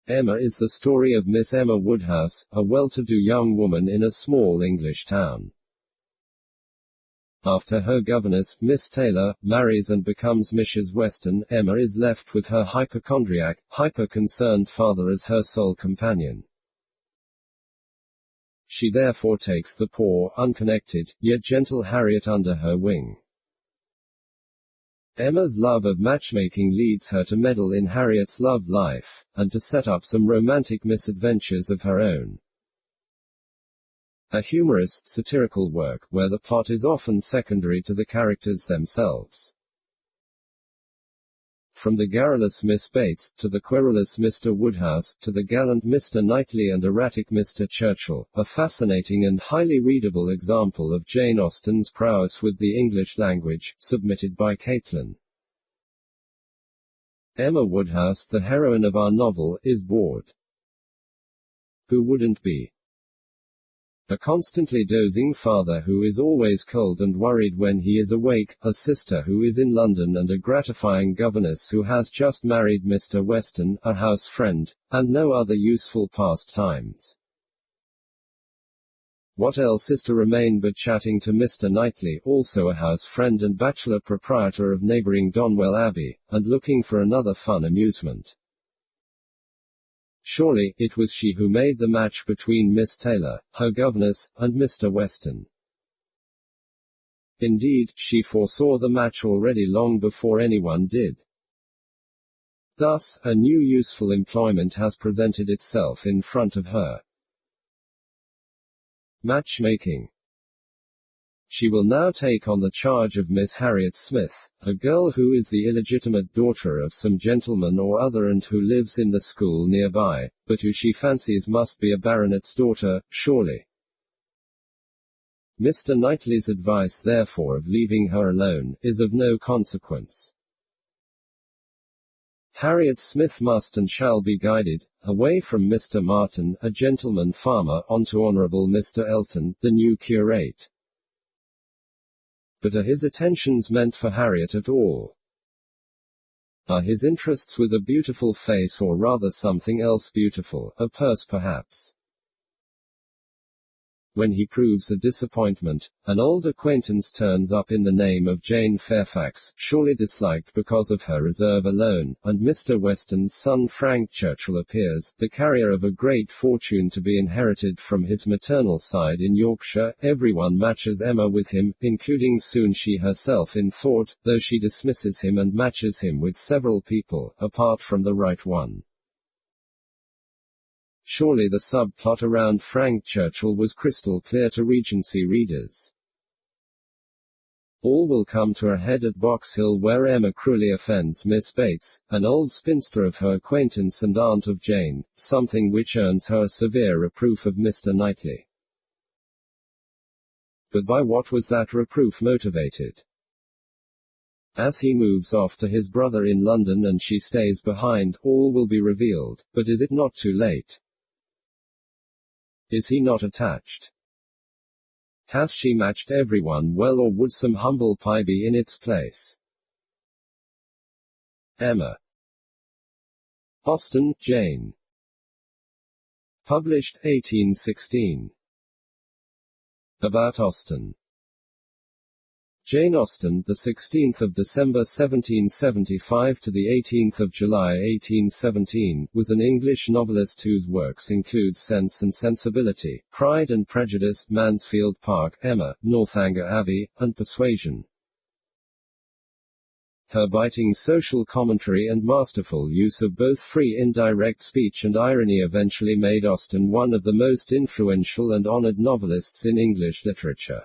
Emma is the story of Miss Emma Woodhouse, a well-to-do young woman in a small English town. After her governess, Miss Taylor, marries and becomes Mrs. Weston, Emma is left with her hypochondriac, hyper-concerned father as her sole companion. She therefore takes the poor, unconnected, yet gentle Harriet under her wing. Emma's love of matchmaking leads her to meddle in Harriet's love life, and to set up some romantic misadventures of her own. A humorous, satirical work, where the plot is often secondary to the characters themselves. From the garrulous Miss Bates, to the querulous Mr. Woodhouse, to the gallant Mr. Knightley and erratic Mr. Churchill, a fascinating and highly readable example of Jane Austen's prowess with the English language, submitted by Caitlin. Emma Woodhouse, the heroine of our novel, is bored. Who wouldn't be? A constantly dozing father who is always cold and worried when he is awake, a sister who is in London and a gratifying governess who has just married Mr. Weston, a house friend, and no other useful pastimes. What else is to remain but chatting to Mr. Knightley, also a house friend and bachelor proprietor of neighbouring Donwell Abbey, and looking for another fun amusement? Surely, it was she who made the match between Miss Taylor, her governess, and Mr. Weston. Indeed, she foresaw the match already long before anyone did. Thus, a new useful employment has presented itself in front of her. Matchmaking. She will now take on the charge of Miss Harriet Smith, a girl who is the illegitimate daughter of some gentleman or other and who lives in the school nearby, but who she fancies must be a baronet's daughter, surely. Mr. Knightley's advice therefore of leaving her alone, is of no consequence. Harriet Smith must and shall be guided, away from Mr. Martin, a gentleman farmer, onto Honourable Mr. Elton, the new curate. But are his attentions meant for Harriet at all? Are his interests with a beautiful face or rather something else beautiful, a purse perhaps? When he proves a disappointment, an old acquaintance turns up in the name of Jane Fairfax, surely disliked because of her reserve alone, and Mr. Weston's son Frank Churchill appears, the carrier of a great fortune to be inherited from his maternal side in Yorkshire. Everyone matches Emma with him, including soon she herself in thought, though she dismisses him and matches him with several people, apart from the right one. Surely the subplot around Frank Churchill was crystal clear to Regency readers. All will come to a head at Box Hill, where Emma cruelly offends Miss Bates, an old spinster of her acquaintance and aunt of Jane, something which earns her a severe reproof of Mr. Knightley. But by what was that reproof motivated? As he moves off to his brother in London and she stays behind, all will be revealed, but is it not too late? Is he not attached? Has she matched everyone well, or would some humble pie be in its place? Emma Austen, Jane. Published 1816. About Austen. Jane Austen, the 16th of December 1775 to the 18th of July 1817, was an English novelist whose works include Sense and Sensibility, Pride and Prejudice, Mansfield Park, Emma, Northanger Abbey, and Persuasion. Her biting social commentary and masterful use of both free indirect speech and irony eventually made Austen one of the most influential and honored novelists in English literature.